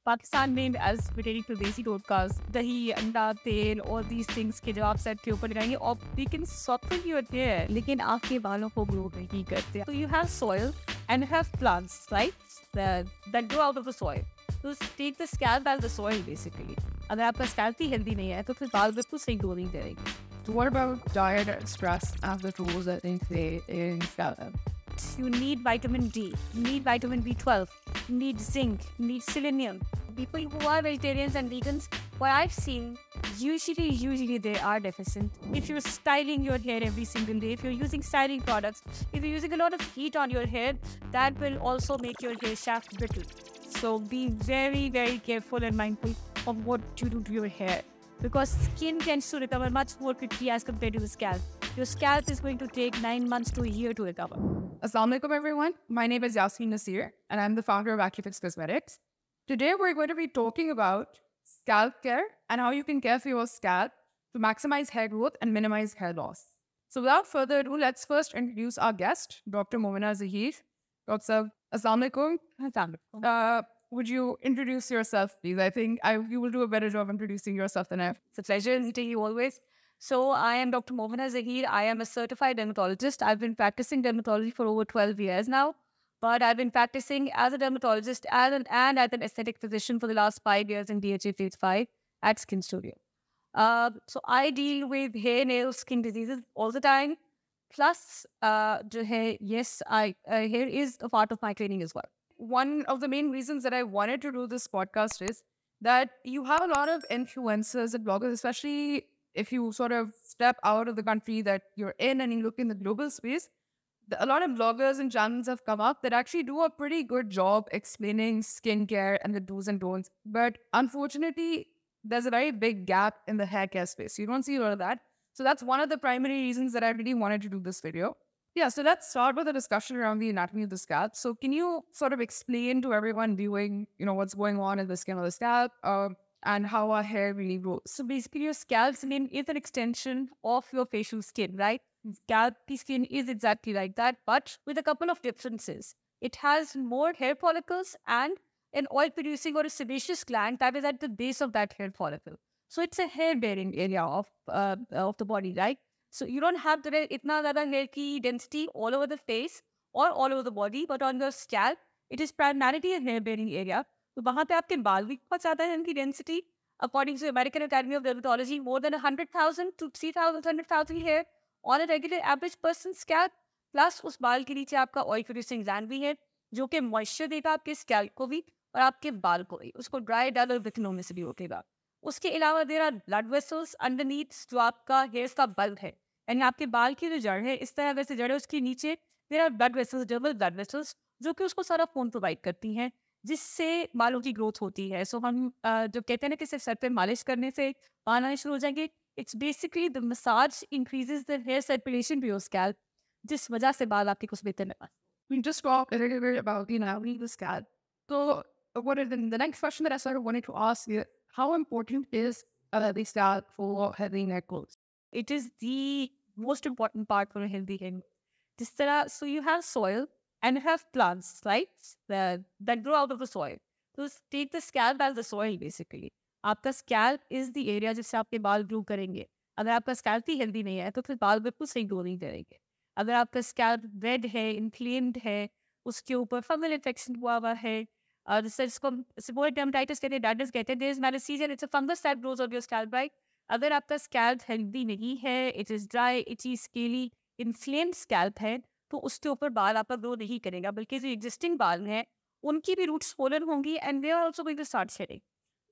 पाकिस्तान में as pertaining to देसी टोटकास दही अंडा तेल और these things के जो आप सेट के ऊपर लगाएंगे और they can soften your hair लेकिन आपके बालों को ग्रो नहीं करते. So you have soil and you have plants, right? That grow out of the soil. So take the scalp as the soil basically. अगर आपका scalp ही healthy नहीं है तो फिर बाल बिल्कुल सही ग्रो नहीं करेंगे. So what about diet and stress as the tools that they say in scalp? You need vitamin D, you need vitamin B12, you need zinc, you need selenium. People who are vegetarians and vegans, what I've seen, usually they are deficient. If you're styling your hair every single day, if you're using styling products, if you're using a lot of heat on your hair, that will also make your hair shaft brittle. So be very, very careful and mindful of what you do to your hair. Because skin tends to recover much more quickly as compared to the scalp. Your scalp is going to take 9 months to a year to recover. Assalamu alaikum everyone. My name is Yasmin Nasir and I'm the founder of Acufix Cosmetics. Today we're going to be talking about scalp care and how you can care for your scalp to maximize hair growth and minimize hair loss. So without further ado, let's first introduce our guest, Dr. Momina Zahir. Dr. Assalamu alaikum. Would you introduce yourself, please? I think you will do a better job introducing yourself than I have. It's a pleasure meeting you always. So I am Dr. Momina Zahir. I am a certified dermatologist. I've been practicing dermatology for over 12 years now. But I've been practicing as a dermatologist and as an aesthetic physician for the last 5 years in DHA Phase 5 at Skin Studio. So I deal with hair, nail, skin diseases all the time. Plus, hair is a part of my training as well. One of the main reasons that I wanted to do this podcast is that you have a lot of influencers and bloggers, especially if you sort of step out of the country that you're in and you look in the global space. A lot of bloggers and channels have come up that actually do a pretty good job explaining skincare and the do's and don'ts. But unfortunately, there's a very big gap in the hair care space. You don't see a lot of that. So that's one of the primary reasons that I really wanted to do this video. Yeah, so let's start with a discussion around the anatomy of the scalp. So can you sort of explain to everyone viewing, what's going on in the skin of the scalp and how our hair really grows? So basically your scalp skin is an extension of your facial skin, right? Scalp skin is exactly like that, but with a couple of differences. It has more hair follicles and an oil-producing or a sebaceous gland that is at the base of that hair follicle. So it's a hair-bearing area of the body, right? So you don't have the itna zyada hair ki density all over the face or all over the body, but on the scalp, it is primarily a hair-bearing area. So वहाँ पे आपके बाल भी बहुत ज़्यादा है इनकी density. According to American Academy of Dermatology, more than 100,000 to 300,000 hair on a regular average person's scalp. Plus उस बाल के नीचे आपका oil-producing gland भी है, जो कि moisture देगा आपके scalp को भी और आपके बाल को भी. उसको dry, dull और wicking होने से भी रोकेगा. उसके अलावा there are blood vessels underneath जो आपका hairs का bulb है. यानी आपके बाल की जो जड़ है इस तरह वैसे जड़ है उसके नीचे there are blood vessels, double blood vessels जो कि उसको सारा खून प्रोवाइड करती हैं जिससे बालों की ग्रोथ होती है. सो हम जो कहते हैं ना कि सिर्फ सर पे मालिश करने से बाल आने शुरू हो जाएंगे. It's basically the massage increases the hair circulation to your scalp जिस वजह से बाल आपके कुछ बेहतर लगा. We just talked a little bit about the scalp. So what is the next question that I sort of wanted to ask you? How important is the scalp for healthy hair growth? It is the most important part for a healthy hair. This तरह, so you have soil and you have plants, right? That grow out of the soil. So take the scalp as the soil basically. आपका scalp is the area जिससे आपके बाल grow करेंगे. अगर आपका scalp ही healthy नहीं है तो फिर बाल बिल्कुल सही ग्रो नहीं करेंगे. अगर आपका scalp red है, inflamed है, उसके ऊपर fungal infection हुआ हुआ है, जिसको seborrheic dermatitis कहते हैं, dandruff कहते हैं, there is malassezia, it's a fungus that grows on your scalp, right? अगर आपका scalp healthy नहीं है, it is dry, itchy, scaly, inflamed scalp है, तो उसके ऊपर बाल आपका ग्रो नहीं करेगा, बल्कि जो existing बाल हैं, उनकी भी roots swollen होंगी and they are also going to start shedding.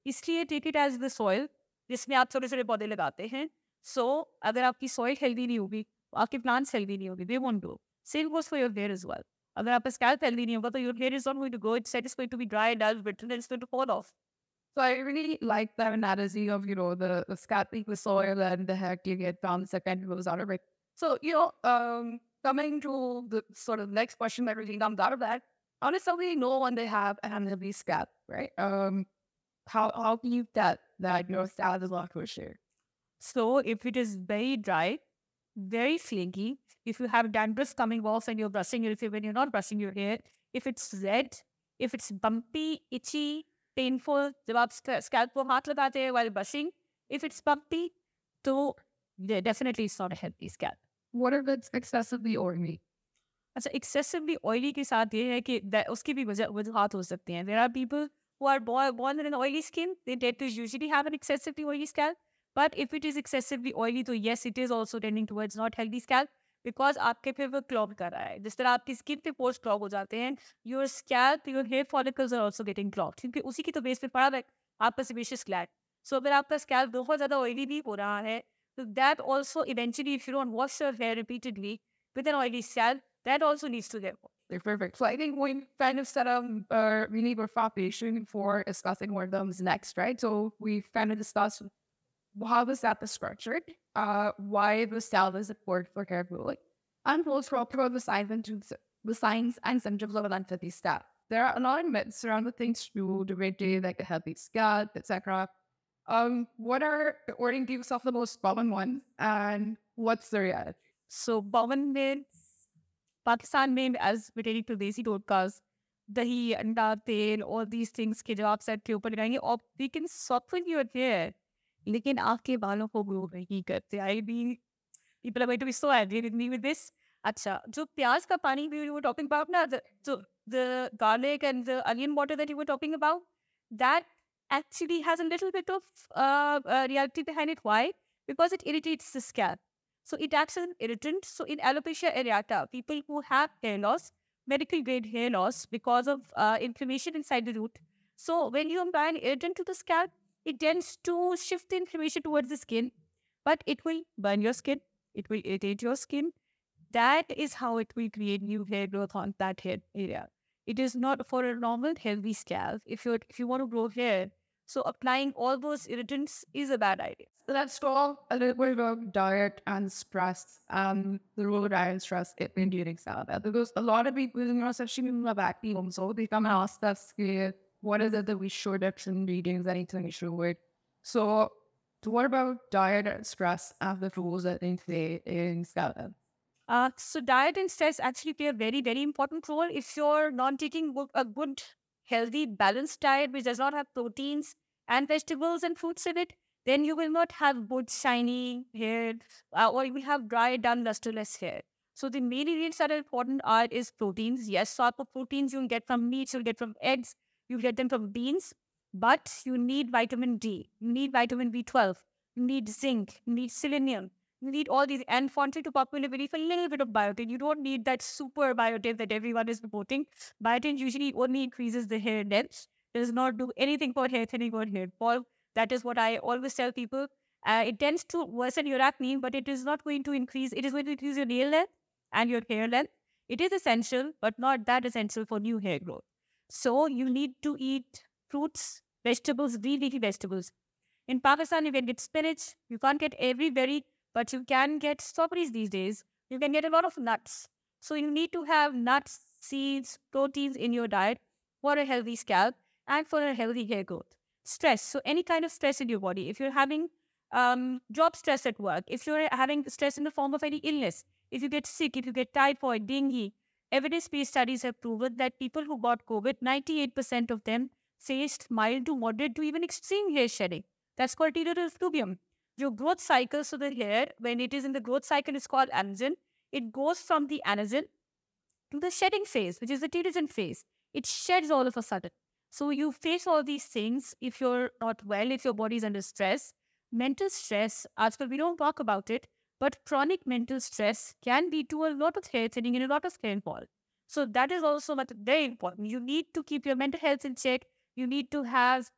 इसलिए take it as the soil जिसमें आप छोटे छोटे पौधे लगाते हैं. So अगर आपकी soil healthy नहीं होगी, आपके plants healthy नहीं होगी, they won't grow. Same goes for your hair as well. अगर आपका scalp healthy नहीं होगा तो your hair is not going to grow. It's going to be dry, dull, brittle, and it's going to fall off. So I really like that analogy of, the scalp being the soil and the hair you get plants that kind of goes out of it. So, coming to the sort of next question that really comes out of that, how does somebody know when they have an unhealthy scalp, right? How can you tell that your scalp is not kosher? So if it is very dry, very flaky, if you have dandruff coming off and you're brushing your hair, when you're not brushing your hair, if it's red, if it's bumpy, itchy, painful, जब आप scalp को हाथ लगाते हैं while brushing, if it's bumpy, तो definitely it's not a healthy scalp. What if it's excessively oily? अच्छा, excessively oily के साथ ये है कि उसकी भी वजूहात हो सकती हैं. There are people who are born with an oily skin. They tend to usually have an excessively oily scalp. But if it is excessively oily, तो yes, it is also tending towards not healthy scalp. Because आपके फिर वो clog कर रहा है. जिस तरह आपकी skin पे pores clog हो जाते हैं, your scalp, your hair follicles are also getting clogged. क्योंकि उसी की तो base पे पड़ा है आपका sebaceous gland. So अगर आपका scalp बहुत ज़्यादा oily भी हो रहा है, so that also eventually, if you don't wash your hair repeatedly with an oily scalp, that also needs to get washed. Perfect. So I think we kind of set up we need a foundation for discussing what comes next, right? So we've kind of discussed how the scalp is structured, why the scalp is important for hair growth, and we'll talk about the signs and symptoms of an unhealthy scalp. There are a lot of myths around the things to maintain like a healthy scalp, etc. What are, according to you, some of the most common ones, and what's the reality? So, common myths, Pakistan में, as pertaining to desi todkas, dahi, anda, tel, all these things के जो आप set के ऊपर लगाएंगे, और we can soften your hair, लेकिन आपके बालों को ग्रो नहीं करते. I mean, people are going to be so angry with me with this. अच्छा, जो प्याज का पानी we were talking about ना, the garlic and the onion water that you were talking about, that actually has a little bit of reality behind it. Why? Because it irritates the scalp. So it acts as an irritant. So in alopecia areata, people who have hair loss, medical grade hair loss because of inflammation inside the root. So when you apply an irritant to the scalp, it tends to shift the inflammation towards the skin, but it will burn your skin. It will irritate your skin. That is how it will create new hair growth on that hair area. It is not for a normal healthy scalp. If you want to grow hair, so applying all those irritants is a bad idea. So let's talk a little bit about diet and stress, the role of diet and stress in during scalp. Because a lot of people, especially people who have acne also, they come and ask us, what is it that we should actually be doing, anything we should avoid? So what about diet and stress and the rules that they play in scalp? So diet and stress actually play a very, very important role. If you're not taking a good, healthy, balanced diet, which does not have proteins and vegetables and fruits in it, then you will not have good, shiny hair, or you will have dry, dull, lusterless hair. So the main ingredients that are important is proteins. Yes, so proteins you'll get from meats, you'll get from eggs, you get them from beans, but you need vitamin D, you need vitamin B12, you need zinc, you need selenium, you need all these, and wanting to popular belief, a little bit of biotin. You don't need that super biotin that everyone is reporting. Biotin usually only increases the hair length, does not do anything for hair thinning or hair fall. That is what I always tell people. It tends to worsen your acne, but it is not going to increase. It is going to increase your nail length and your hair length. It is essential, but not that essential for new hair growth. So you need to eat fruits, vegetables, green leafy vegetables. In Pakistan, you can get spinach. You can't get every berry, but you can get strawberries these days. You can get a lot of nuts. So you need to have nuts, seeds, proteins in your diet for a healthy scalp and for a healthy hair growth. Stress. So any kind of stress in your body. If you're having job stress at work, if you're having stress in the form of any illness, if you get sick, if you get typhoid, dengue, evidence-based studies have proven that people who got COVID, 98% of them faced mild to moderate to even extreme hair shedding. That's called teloral effluvium. Your growth cycle, so the hair, when it is in the growth cycle, is called anagen. It goes from the anagen to the shedding phase, which is the telogen phase. It sheds all of a sudden. So you face all these things if you're not well, if your body is under stress. Mental stress, as well, we don't talk about it, but chronic mental stress can lead to a lot of hair thinning and a lot of hair fall. So that is also very important. You need to keep your mental health in check. You need to have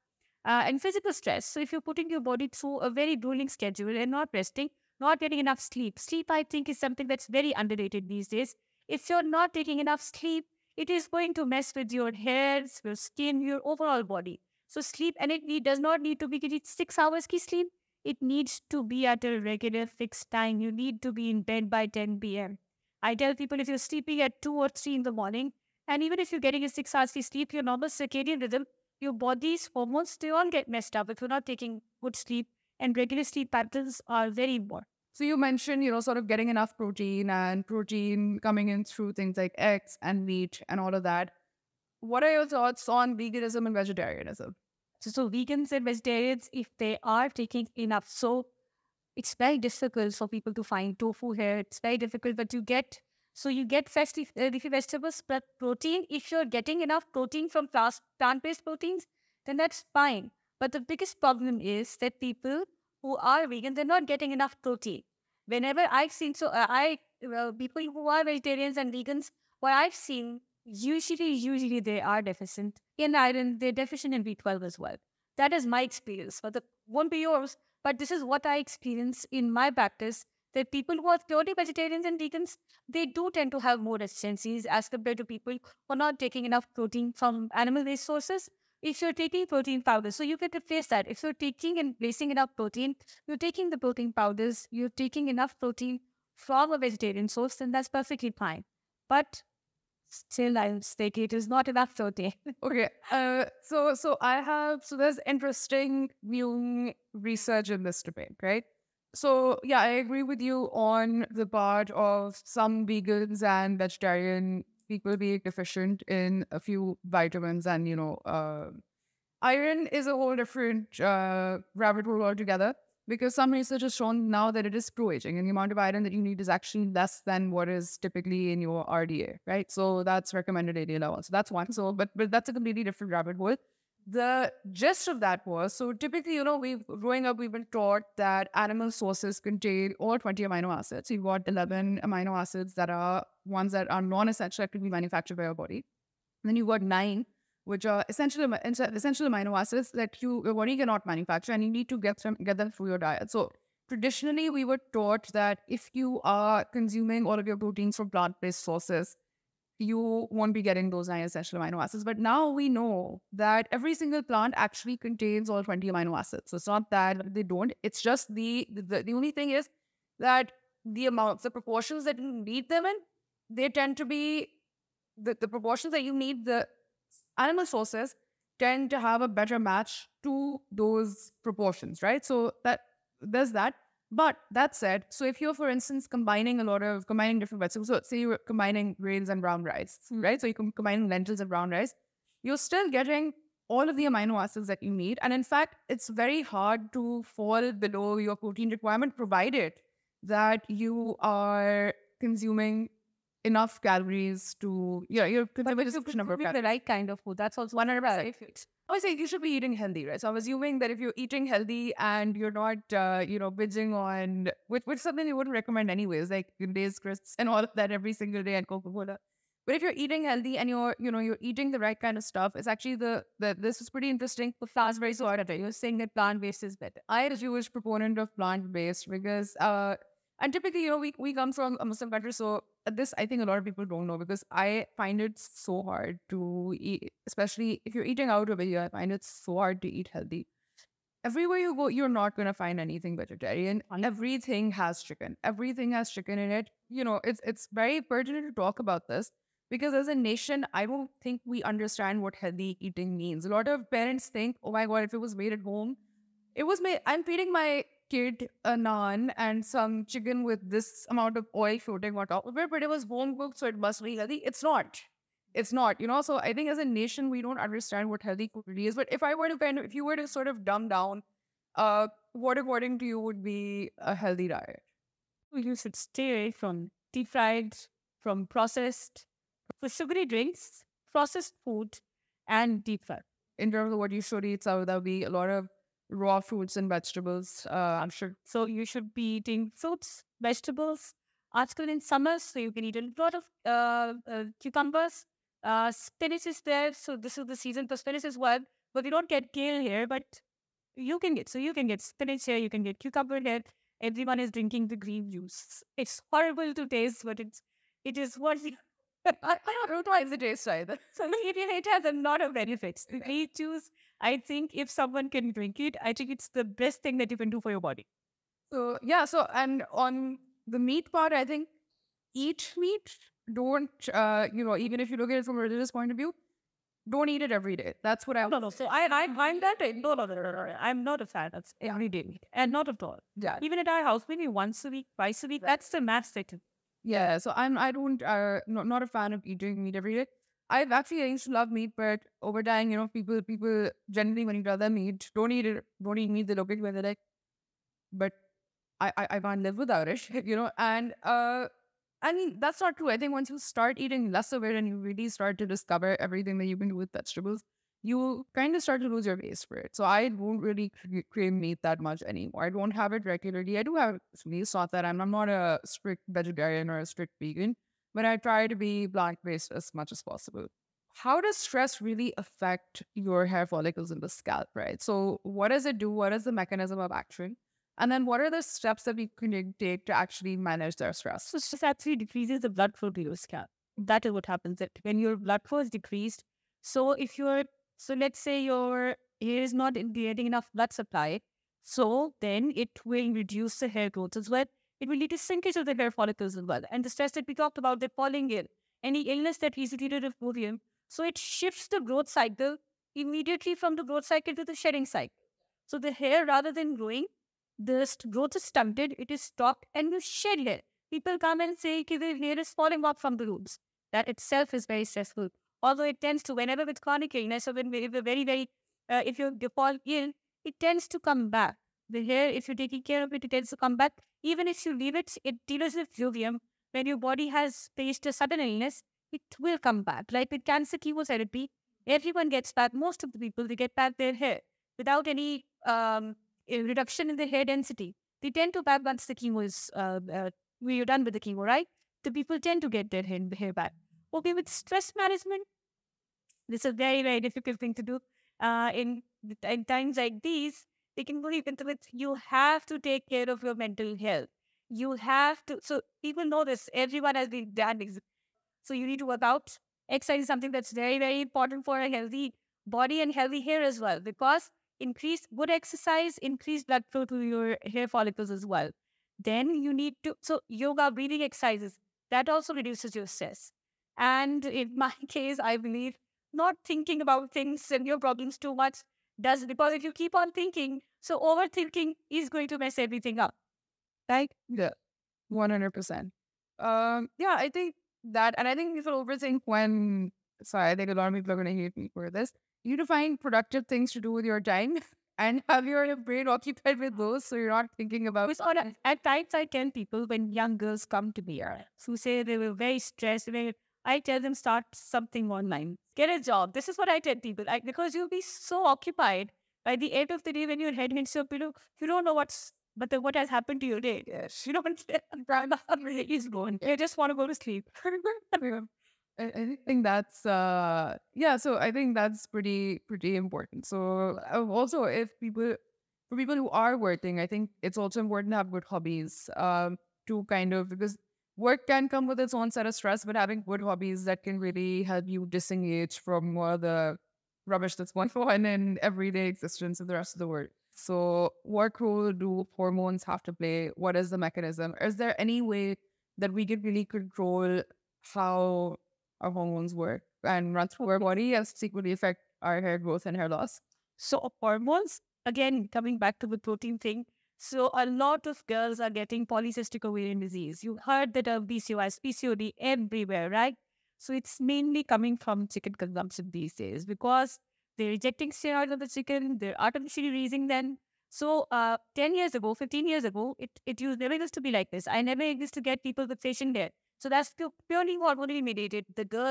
and physical stress. So if you're putting your body through a very grueling schedule and not resting, not getting enough sleep. Sleep, I think, is something that's very underrated these days. If you're not taking enough sleep, it is going to mess with your hairs, your skin, your overall body. So sleep, and it does not need to be 6 hours ki sleep. It needs to be at a regular fixed time. You need to be in bed by 10 p.m. I tell people if you're sleeping at 2 or 3 in the morning, and even if you're getting a 6 hours sleep, your normal circadian rhythm, your body's hormones, they all get messed up if you're not taking good sleep, and regular sleep patterns are very important. So you mentioned, sort of getting enough protein and protein coming in through things like eggs and meat and all of that. What are your thoughts on veganism and vegetarianism? So vegans and vegetarians, if they are taking enough, so it's very difficult for people to find tofu here. It's very difficult, but you get leafy vegetables, but protein, if you're getting enough protein from plant-based proteins, then that's fine. But the biggest problem is that people who are vegan, they're not getting enough protein. Whenever I've seen, people who are vegetarians and vegans, what I've seen, usually they are deficient in iron, they're deficient in B12 as well. That is my experience, but that won't be yours. But this is what I experience in my practice, that people who are purely vegetarians and vegans, they do tend to have more deficiencies as compared to people who are not taking enough protein from animal-based sources. If you're taking protein powders, so you can replace that. If you're taking and placing enough protein, you're taking the protein powders, you're taking enough protein from a vegetarian source, then that's perfectly fine. But still, I'll state it is not enough protein. Okay. So there's interesting viewing research in this debate, right? So yeah, I agree with you on the part of some vegans and vegetarian people being deficient in a few vitamins, and iron is a whole different rabbit hole altogether, because some research has shown now that it is pro-aging, and the amount of iron that you need is actually less than what is typically in your RDA, right? So that's recommended ADA level. So that's one. So, but that's a completely different rabbit hole. The gist of that was, so typically, growing up, we've been taught that animal sources contain all 20 amino acids. You've got 11 amino acids that are ones that are non-essential, that can be manufactured by your body. And then you've got 9, which are essential amino acids that your body cannot manufacture, and you need to get them through your diet. So traditionally, we were taught that if you are consuming all of your proteins from plant-based sources, you won't be getting those 9 essential amino acids. But now we know that every single plant actually contains all 20 amino acids. So it's not that they don't. It's just the only thing is that the proportions that you need them in, they tend to be the proportions that you need. The animal sources tend to have a better match to those proportions, right? So that there's that. But that said, so if you're, for instance, combining different vegetables, so say you're combining grains and brown rice, right? So you can combine lentils and brown rice, you're still getting all of the amino acids that you need. And in fact, it's very hard to fall below your protein requirement, provided that you are consuming enough calories to, you're consuming a sufficient number of calories. The right kind of food. That's also 100%. I say you should be eating healthy, right? So I'm assuming that if you're eating healthy and you're not, binging on, which something you wouldn't recommend anyways, like Lay's crisps and all of that every single day and Coca-Cola. But if you're eating healthy and you're eating the right kind of stuff, it's actually this is pretty interesting. The plant's very sort of, you're saying that plant-based is better. I am a huge proponent of plant-based because, and typically, we come from a Muslim country, so this I think a lot of people don't know, because I find it so hard to eat, especially if you're eating out over here. I find it so hard to eat healthy. Everywhere you go, you're not going to find anything vegetarian. Everything has chicken. Everything has chicken in it. It's very pertinent to talk about this, because as a nation, I don't think we understand what healthy eating means. A lot of parents think, oh my God, if it was made at home, I'm feeding my kid a naan and some chicken with this amount of oil floating on top of it, but it was home cooked, so it must be healthy. It's not. So I think as a nation, we don't understand what healthy food really is. But if you were to sort of dumb down, what according to you would be a healthy diet? You should stay away from deep fried, from processed, for sugary drinks, processed food, and deep fried. In terms of what you should eat, so there'll be a lot of raw fruits and vegetables. I'm sure. So you should be eating fruits, vegetables. Article in summer, so you can eat a lot of cucumbers. Spinach is there, so this is the season for spinach as well. But we don't get kale here, but you can get spinach here, you can get cucumber here. Everyone is drinking the green juice. It's horrible to taste, but it is what. I don't know why the taste either. So it has a lot of benefits. The green juice, I think if someone can drink it, I think it's the best thing that you can do for your body. So yeah, and on the meat part, I think eat meat. Don't, even if you look at it from a religious point of view, don't eat it every day. That's what I... No. So I'm that. No. I'm not a fan of everyday meat. And not at all. Yeah. Even at our house, maybe once a week, twice a week, that's the max setting. Yeah, so I don't, not a fan of eating meat every day. I used to love meat, but over time, people generally when you tell them meat, don't eat meat, they look at you and they're like, but I can't live without it, And I mean that's not true. I think once you start eating less of it and you really start to discover everything that you can do with vegetables, you kind of start to lose your taste for it. So I don't really crave meat that much anymore. I don't have it regularly. I do have meat. It's not that I'm not a strict vegetarian or a strict vegan, but I try to be plant-based as much as possible. How does stress really affect your hair follicles in the scalp, right? So what does it do? What is the mechanism of action? And then what are the steps that we can take to actually manage their stress? So stress actually decreases the blood flow to your scalp. That is what happens. That when your blood flow is decreased, so let's say your hair is not getting enough blood supply, so then it will reduce the hair growth as well. It will lead to shrinkage of the hair follicles as well. And the stress that we talked about, the falling ill, any illness that is related to folium, so it shifts the growth cycle immediately from the growth cycle to the shedding cycle. So the hair, rather than growing, the growth is stunted, it is stopped, and you shed hair. People come and say that the hair is falling off from the roots. That itself is very stressful. Although it tends to, whenever with chronic illness or when if you fall ill, it tends to come back. The hair, if you're taking care of it, it tends to come back. Even if you leave it, it deals with fluvium. When your body has faced a sudden illness, it will come back. Like with cancer chemotherapy, everyone gets back. Most of the people, they get back their hair without any a reduction in the hair density. They tend to back once the chemo is, we're done with the chemo, right? The people tend to get their hair back. Okay, with stress management, this is a very, very difficult thing to do. In times like these, they can go even with, you have to take care of your mental health. You have to, so people know this, everyone has been done. So you need to work out. Exercise is something that's very, very important for a healthy body and healthy hair as well, because increased good exercise, increased blood flow to your hair follicles as well. Then you need to, so yoga, breathing exercises, that also reduces your stress. And in my case, I believe not thinking about things and your problems too much does, because if you keep on thinking, so overthinking is going to mess everything up. Right? Yeah, 100%. Yeah, I think that, and I think people overthink when, sorry, I think a lot of people are going to hate me for this. You need to find productive things to do with your time and have your brain occupied with those, so you're not thinking about. At times, I tell people when young girls come to me who say they were very stressed, I tell them start something online, get a job. This is what I tell people, because you'll be so occupied by the end of the day when your head hits your pillow, you don't know what has happened to your day. Yes, you don't. Is going. You just want to go to sleep. I think that's yeah. So I think that's pretty important. So also, for people who are working, I think it's also important to have good hobbies. To kind of, because work can come with its own set of stress, but having good hobbies that can really help you disengage from more of the rubbish that's going on in everyday existence of the rest of the world. So what role do hormones have to play? What is the mechanism? Is there any way that we can really control how our hormones work and run through our body and secretly affect our hair growth and hair loss? So hormones, again, coming back to the protein thing. So a lot of girls are getting polycystic ovarian disease. You heard that of PCOS, PCOD everywhere, right? So it's mainly coming from chicken consumption these days, because they're rejecting steroids of the chicken, they're artificially raising them. So 10 years ago, 15 years ago, it never used to be like this. I never used to get people with facial hair. So that's purely hormonally mediated.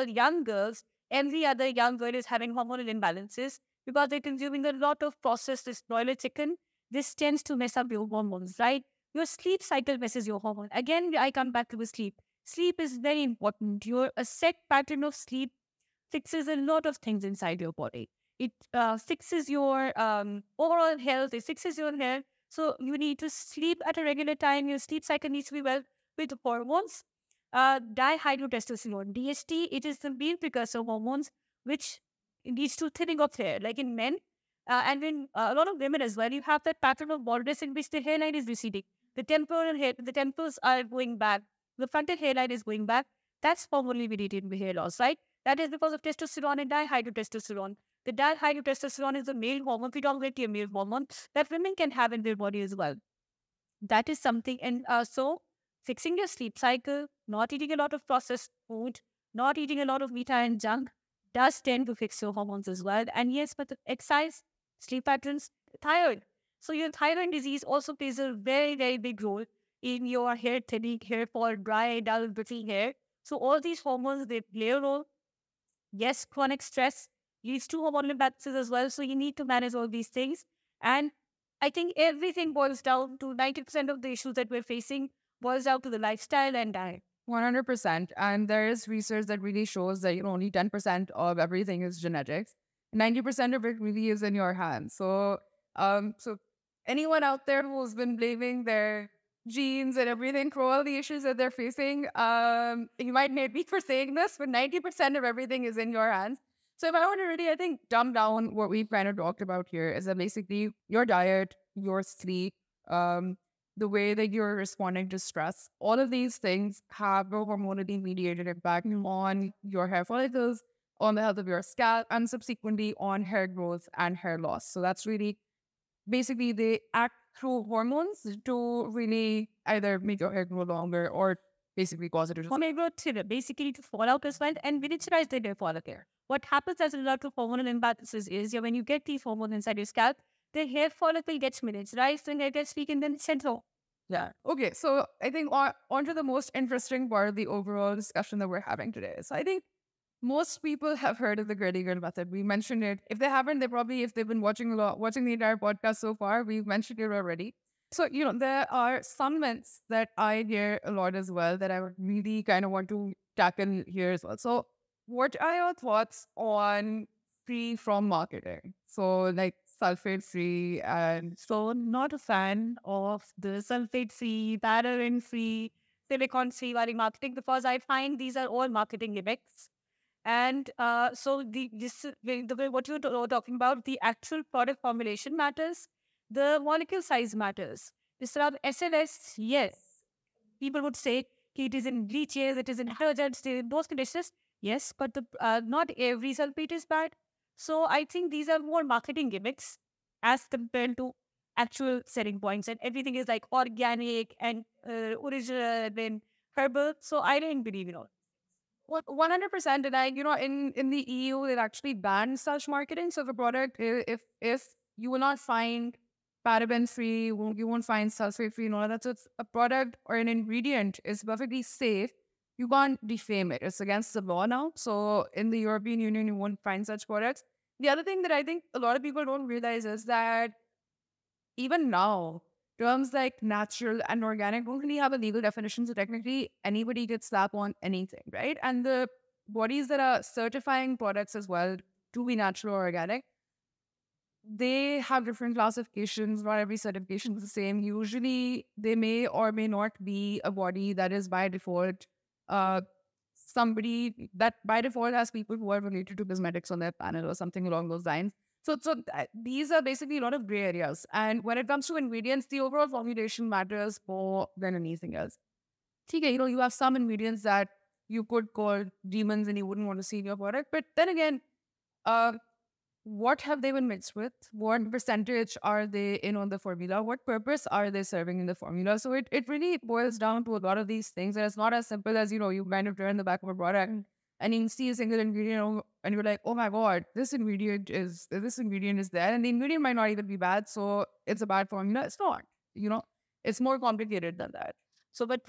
Young girls, every other young girl is having hormonal imbalances because they're consuming a lot of processed this broiler chicken. This tends to mess up your hormones, right? Your sleep cycle messes your hormone. Again, I come back to the sleep. Sleep is very important. A set pattern of sleep fixes a lot of things inside your body. It fixes your overall health. It fixes your health. So you need to sleep at a regular time. Your sleep cycle needs to be well with hormones. Dihydrotestosterone, DHT, it is the main precursor hormones which leads to thinning of hair. Like in men, and in a lot of women as well, you have that pattern of baldness in which the hairline is receding. The temples are going back. The frontal hairline is going back. That's hormonally mediated hair loss, right? That is because of testosterone and dihydrotestosterone. The dihydrotestosterone is a male hormone, predominantly a male hormone, that women can have in their body as well. That is something. And so fixing your sleep cycle, not eating a lot of processed food, not eating a lot of meat and junk, does tend to fix your hormones as well. And yes, but the exercise, sleep patterns, thyroid. So your thyroid disease also plays a very, very big role in your hair thinning, hair fall, dry, dull, brittle hair. So all these hormones, they play a role. Yes, chronic stress leads to hormonal imbalances as well. So you need to manage all these things. And I think everything boils down to 90% of the issues that we're facing boils down to the lifestyle and diet. 100%. And there is research that really shows that, only 10% of everything is genetics. 90% of it really is in your hands. So anyone out there who's been blaming their genes and everything for all the issues that they're facing, you might hate me for saying this, but 90% of everything is in your hands. So if I want to really, I think, dumb down what we've kind of talked about here is that basically your diet, your sleep, the way that you're responding to stress, all of these things have a hormonally mediated impact on your hair follicles, on the health of your scalp, and subsequently on hair growth and hair loss. So that's really basically they act through hormones to really either make your hair grow longer or basically cause it to Hormone growth basically to fall out as well and miniaturize the hair follicle. What happens as a result of hormonal imbalances is when you get these hormones inside your scalp, the hair follicle gets miniaturized and it gets weak and then central. Yeah. Okay. So I think on to the most interesting part of the overall discussion that we're having today. So I think most people have heard of the Girly Girl method. We mentioned it. If they haven't, they probably, if they've been watching the entire podcast so far, we've mentioned it already. So, there are some myths that I hear a lot as well that I would really kind of want to tackle here as well. So what are your thoughts on free from marketing? So like sulfate free, and so not a fan of the sulfate free, paraben free, silicone free marketing because I find these are all marketing gimmicks. And so the way what you're talking about, the actual product formulation matters. The molecule size matters. This around SLS, yes. People would say it is in bleaches, it is in halogens, in those conditions. Yes, but not every sulfate is bad. So I think these are more marketing gimmicks as compared to actual selling points. And everything is like organic and original and herbal. So I don't believe in all. 100%. And in the EU, it actually banned such marketing. So if a product, if you will not find paraben free, you won't find sulfate free and all of that. So it's a product or an ingredient is perfectly safe. You can't defame it. It's against the law now. So in the European Union, you won't find such products. The other thing that I think a lot of people don't realize is that even now, terms like natural and organic don't really have a legal definition. So technically, anybody could slap on anything, right? And the bodies that are certifying products as well to be natural or organic, they have different classifications. Not every certification is the same. Usually, they may or may not be a body that is by default somebody that by default has people who are related to cosmetics on their panel or something along those lines. So these are basically a lot of gray areas. And when it comes to ingredients, the overall formulation matters more than anything else. Okay, you have some ingredients that you could call demons and you wouldn't want to see in your product. But then again, what have they been mixed with? What percentage are they in on the formula? What purpose are they serving in the formula? So it really boils down to a lot of these things. And it's not as simple as, you kind of turn the back of a product and you see a single ingredient and you're like, oh my God, this ingredient is there. And the ingredient might not even be bad. So it's a bad formula. It's not, it's more complicated than that. So, but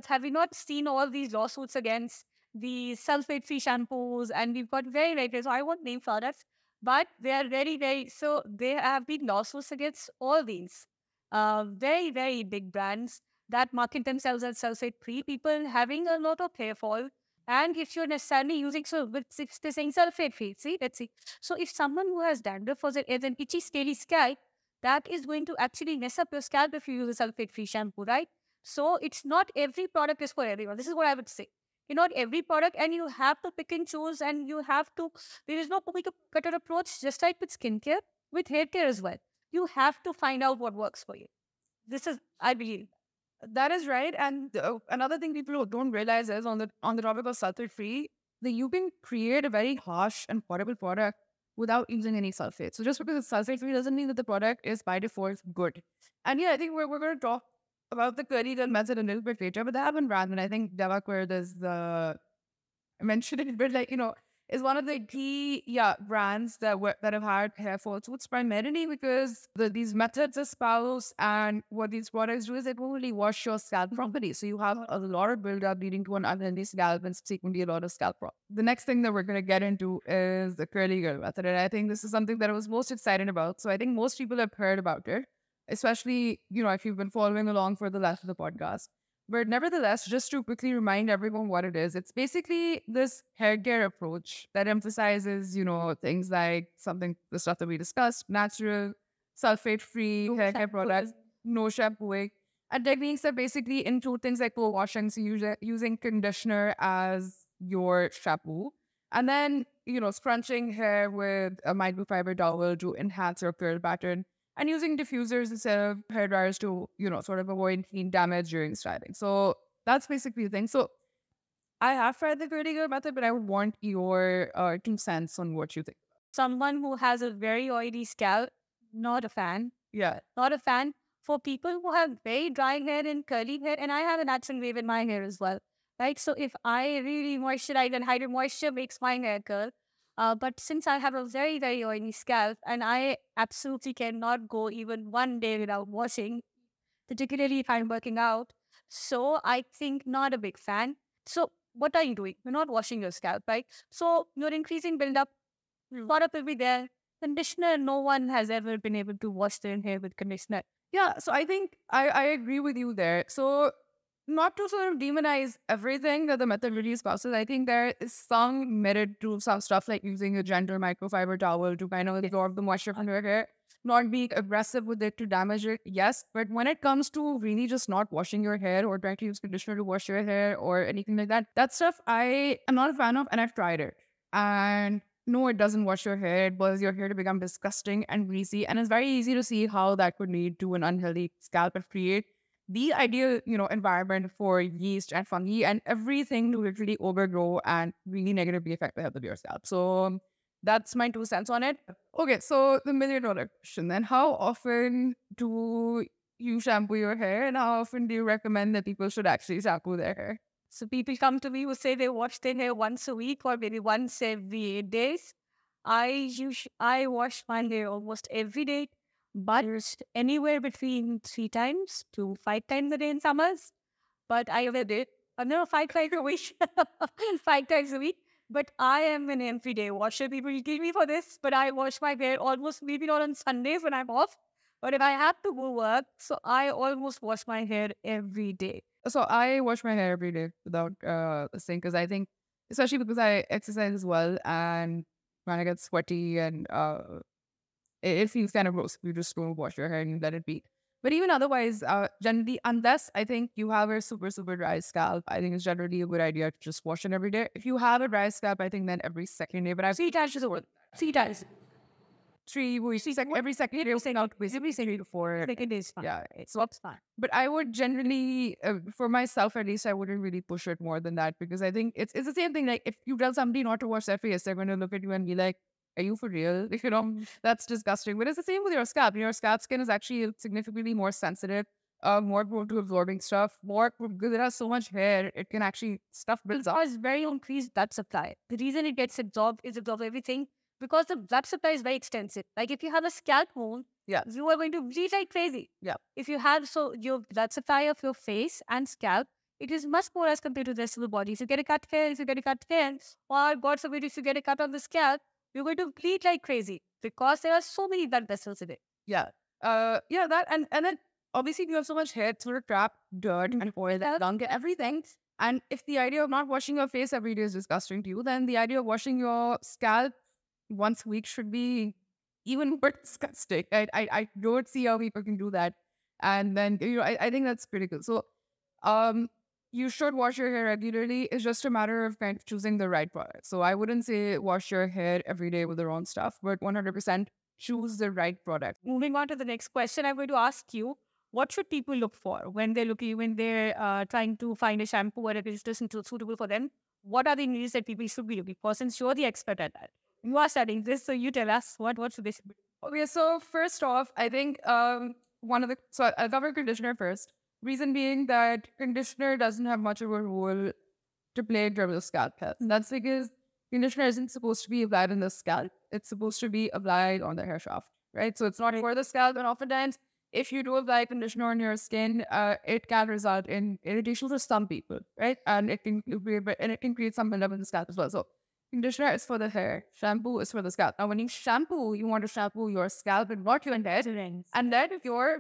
have we not seen all these lawsuits against the sulfate-free shampoos? And we've got very, so I won't name products, but they are very, so there have been lawsuits against all these very big brands that market themselves as sulfate-free, people having a lot of hair fall. And if you're necessarily using, they're saying sulfate-free, let's see. So if someone who has dandruff or has an itchy, scaly scalp, that is going to actually mess up your scalp if you use a sulfate-free shampoo, right? So it's not every product is for everyone. This is what I would say. Not every product, and you have to pick and choose, and you have to, there is no cookie-cutter approach, just like with skincare, with hair care as well. You have to find out what works for you. This is, I believe. That is right. And another thing people don't realize is on the topic of sulfate-free, that you can create a very harsh and horrible product without using any sulfate. So just because it's sulfate-free doesn't mean that the product is by default good. And yeah, I think we're going to talk about the Girly Girl method a little bit later, but they haven't ran. And I think Devakar does mention it, but is one of the key brands that have had hair fall suits, primarily because these methods espouse, and what these products do is they don't really wash your scalp properly. So you have a lot of buildup leading to an unhealthy scalp and subsequently a lot of scalp problems. The next thing that we're going to get into is the curly girl method. And I think this is something that I was most excited about. So I think most people have heard about it, especially, if you've been following along for the last of the podcast. But nevertheless, just to quickly remind everyone what it is, it's basically this hair care approach that emphasizes, things like the stuff that we discussed, natural, sulfate-free hair care products, no shampooing, and techniques that basically include things like co-washing, so using conditioner as your shampoo, and then, scrunching hair with a microfiber towel to enhance your curl pattern, and using diffusers instead of hair dryers to, sort of avoid heat damage during styling. So that's basically the thing. So I have tried the curly girl method, but I would want your 2 cents on what you think. Someone who has a very oily scalp, not a fan. Yeah. Not a fan. For people who have very dry hair and curly hair, and I have a natural wave in my hair as well, right? So if I really moisturize and hydrate, moisture makes my hair curl. But since I have a very, very oily scalp, and I absolutely cannot go even one day without washing, particularly if I'm working out, so I think not a big fan. So what are you doing? You're not washing your scalp, right? So you're increasing buildup. Product will be there. Conditioner, no one has ever been able to wash their hair with conditioner. Yeah, so I think I agree with you there. So not to sort of demonize everything that the method really espouses, I think there is some merit to some stuff like using a gentle microfiber towel to kind of absorb the moisture from your hair, not being aggressive with it to damage it, yes. But when it comes to really just not washing your hair or trying to use conditioner to wash your hair or anything like that, that stuff I am not a fan of, and I've tried it. And no, it doesn't wash your hair. It causes your hair to become disgusting and greasy. And it's very easy to see how that could lead to an unhealthy scalp and create the ideal, environment for yeast and fungi and everything to literally overgrow and really negatively affect the health of your scalp. So that's my 2 cents on it. Okay, so the $1 million question then. How often do you shampoo your hair, and how often do you recommend that people should actually shampoo their hair? So people come to me who say they wash their hair once a week or maybe once every 8 days. I wash my hair almost every day, but anywhere between 3 times to 5 times a day in summers. But I ever did. No, 5 times a week. 5 times a week. But I am an everyday washer. People kill me for this, but I wash my hair almost, maybe not on Sundays when I'm off, but if I have to go work, so I almost wash my hair every day. So I wash my hair every day without this thing, because I think, especially because I exercise as well, and when I get sweaty and it feels kind of gross if you just don't wash your hair and you let it be. But even otherwise, generally, unless I think you have a super, super dry scalp, I think it's generally a good idea to just wash it every day. If you have a dry scalp, I think then every second day. But I've 3 times is over. 3 times. 3 weeks, every second day, Every second before. Second day is fine. Yeah, So it's fine. But I would generally, for myself at least, I wouldn't really push it more than that, because I think it's the same thing. Like if you tell somebody not to wash their face, they're going to look at you and be like, "Are you for real?" That's disgusting. But it's the same with your scalp. Your scalp skin is actually significantly more sensitive, more prone to absorbing stuff, because it has so much hair, it can actually, stuff builds up. It's very increased blood supply. The reason it gets absorbed everything because the blood supply is very extensive. Like if you have a scalp wound, you are going to bleed like crazy. Yeah. If you have your blood supply of your face and scalp, it is much more as compared to the rest of the body. If you get a cut here, or God forbid, if you get a cut on the scalp, you're going to bleed like crazy because there are so many blood vessels in it. Yeah. That and then obviously you have so much hair, it's sort of trapped dirt and oil and gunk and everything. And if the idea of not washing your face every day is disgusting to you, then the idea of washing your scalp once a week should be even more disgusting. I don't see how people can do that. And then I think that's critical. So you should wash your hair regularly. It's just a matter of kind of choosing the right product. So I wouldn't say wash your hair every day with the wrong stuff, but 100% choose the right product. Moving on to the next question, I'm going to ask you, what should people look for when they're trying to find a shampoo or a isn't suitable for them? What are the ingredients that people should be looking for, since you're the expert at that? You are studying this, so you tell us what should they be? Okay, so first off, I think so I'll cover conditioner first. Reason being that conditioner doesn't have much of a role to play in terms of scalp health. And that's because conditioner isn't supposed to be applied on the scalp. It's supposed to be applied on the hair shaft, right? So it's not for the scalp. And oftentimes, if you do apply conditioner on your skin, it can result in irritation for some people, right? And it can create some buildup in the scalp as well. So conditioner is for the hair, shampoo is for the scalp. Now, when you shampoo, you want to shampoo your scalp and not your head. And then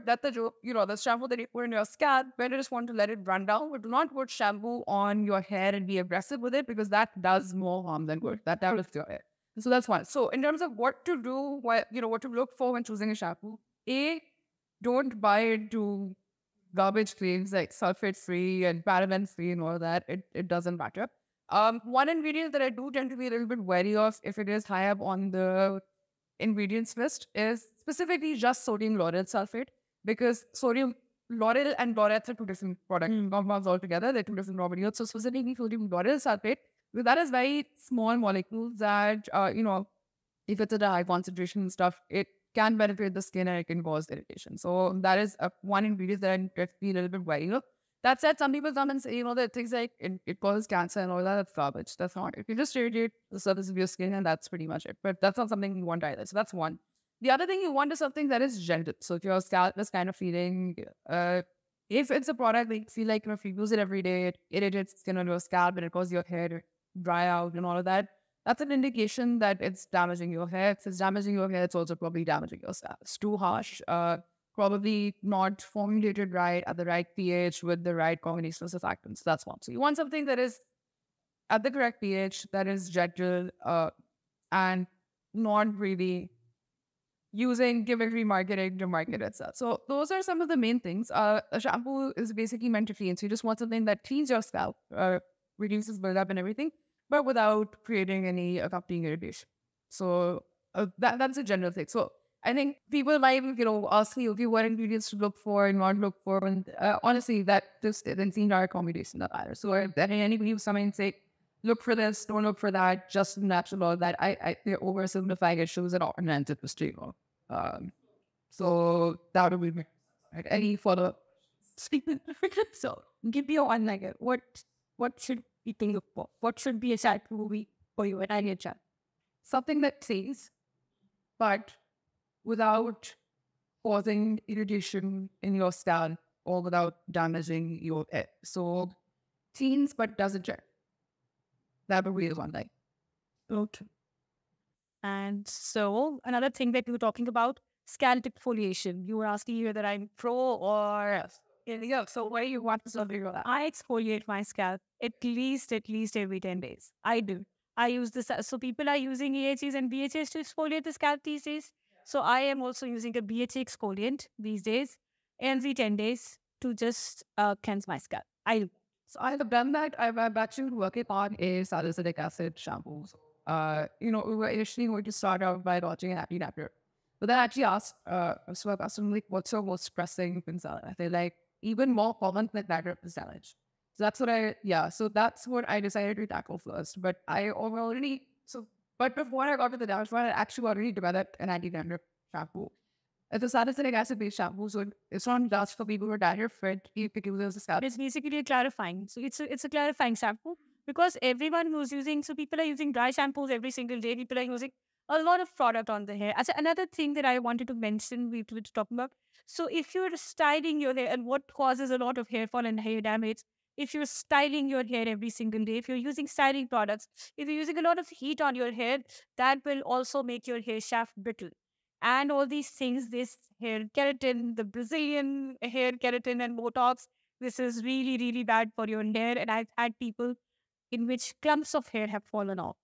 that's the joke, the shampoo that you put in your scalp, when you just want to let it run down, but do not put shampoo on your hair and be aggressive with it, because that does more harm than good. That damages your hair. So that's one. So in terms of what to do, what to look for when choosing a shampoo, don't buy into garbage claims like sulfate free and paraben free and all that. It doesn't matter. One ingredient that I do tend to be a little bit wary of if it is high up on the ingredients list is specifically just sodium lauryl sulfate, because sodium lauryl and laureth are two different product compounds altogether. They're two different raw materials. So specifically sodium lauryl sulfate, because that is very small molecules that, if it's at a high concentration and stuff, it can benefit the skin and it can cause irritation. So that is one ingredient that I get to be a little bit wary of. That said, some people come and say, that things like it causes cancer and all that. That's garbage. That's not. It can just irritate the surface of your skin, and that's pretty much it. But that's not something you want either. So that's one. The other thing you want is something that is gentle. So if your scalp is kind of feeling, if it's a product that you feel like if you use it every day, it irritates the skin on your scalp and it causes your hair to dry out and all of that, that's an indication that it's damaging your hair. If it's damaging your hair, it's also probably damaging your scalp. It's too harsh. Probably not formulated right at the right pH with the right combination of surfactants. That's one. So you want something that is at the correct pH, that is gentle, and not really using gimmickry marketing to market itself. So those are some of the main things. A shampoo is basically meant to clean. So you just want something that cleans your scalp, reduces buildup and everything, but without creating any accompanying irritation. So that's a general thing. So I think people might, ask me, okay, what ingredients to look for and not look for. And honestly, that just isn't the entire combination that either. So if anybody who's coming and say, look for this, don't look for that, just natural or that, they're oversimplifying it, shows an alternative mistake. So that would be my, right? Any further? So give me one what should we think of? What should be a shampoo for you and I get chat? Something that cleans, but without causing irritation in your scalp or without damaging your hair. So cleans but doesn't check. That would be one thing. Okay. And so another thing that you were talking about, scalp exfoliation. You were asking whether I'm pro or so where you want to do that? I exfoliate my scalp at least every 10 days. I do. I use this. So people are using AHAs and BHAs to exfoliate the scalp these days. So I am also using a BHA exfoliant these days every 10 days to just cleanse my scalp. So I have done that. I've actually working on a salicylic acid shampoo. We were initially going to start out by launching an acne napper. But then I actually asked a customer, what's your most pressing concern? I feel like even more common than that is damage. So that's what I decided to tackle first. But but before I got to the damage one, I actually already developed an anti-dandruff shampoo. It's a salicylic acid-based shampoo, so it's not just for people who are dandruff, but you can use the scalp. It's basically clarifying. So it's a clarifying shampoo, because everyone who's using, so people are using dry shampoos every single day. People are using a lot of product on the hair. Another thing that I wanted to mention, we were talking about. So if you're styling your hair, and what causes a lot of hair fall and hair damage, if you're styling your hair every single day, if you're using styling products, if you're using a lot of heat on your hair, that will also make your hair shaft brittle. And all these things, this hair keratin, the Brazilian hair keratin and Botox, this is really, really bad for your hair. And I've had people in which clumps of hair have fallen off.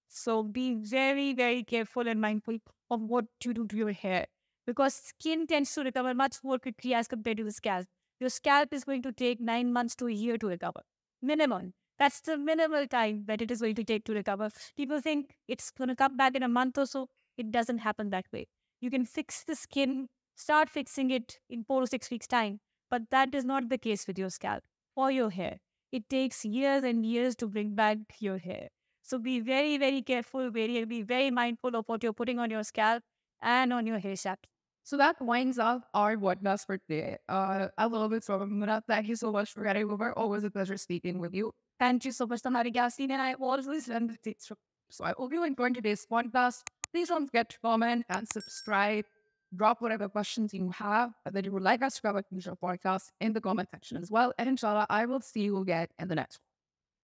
So be very, very careful and mindful of what you do to your hair, because skin tends to recover much more quickly as compared to the scalp. Your scalp is going to take 9 months to a year to recover. Minimum. That's the minimal time that it is going to take to recover. People think it's going to come back in a month or so. It doesn't happen that way. You can fix the skin, start fixing it in 4 to 6 weeks' time. But that is not the case with your scalp or your hair. It takes years and years to bring back your hair. So be very, very careful, be very mindful of what you're putting on your scalp and on your hair shaft. So that winds up our podcast for today. A little bit from Muna. Thank you so much for getting over. Always a pleasure speaking with you. Thank you so much, Tamari Yasin, and I always listen to this. So I hope you enjoyed today's podcast. Please don't forget to comment and subscribe. Drop whatever questions you have that you would like us to cover in future podcasts in the comment section as well. And inshallah, I will see you again in the next one.